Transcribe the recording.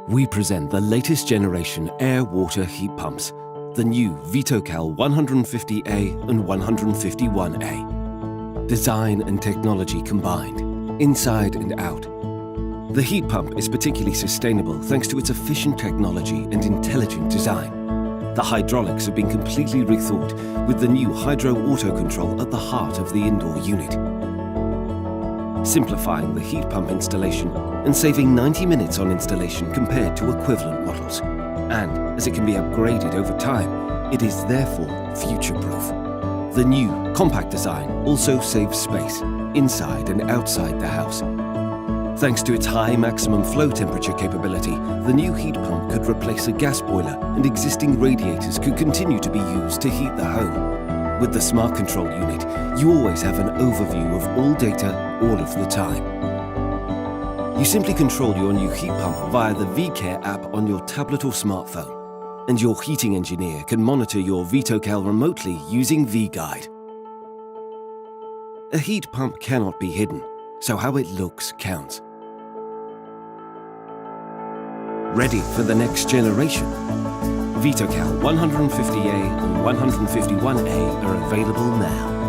We present the latest generation air-water heat pumps, the new Vitocal 150A and 151A. Design and technology combined, inside and out. The heat pump is particularly sustainable thanks to its efficient technology and intelligent design. The hydraulics have been completely rethought with the new hydro auto control at the heart of the indoor unit, simplifying the heat pump installation and saving 90 minutes on installation compared to equivalent models. And as it can be upgraded over time, it is therefore future-proof. The new compact design also saves space inside and outside the house. Thanks to its high maximum flow temperature capability, the new heat pump could replace a gas boiler, and existing radiators could continue to be used to heat the home. With the smart control unit, you always have an overview of all data all of the time. You simply control your new heat pump via the VCare app on your tablet or smartphone, and your heating engineer can monitor your Vitocal remotely using vGuide. A heat pump cannot be hidden, so how it looks counts. Ready for the next generation? Vitocal 150A and 151A are available now.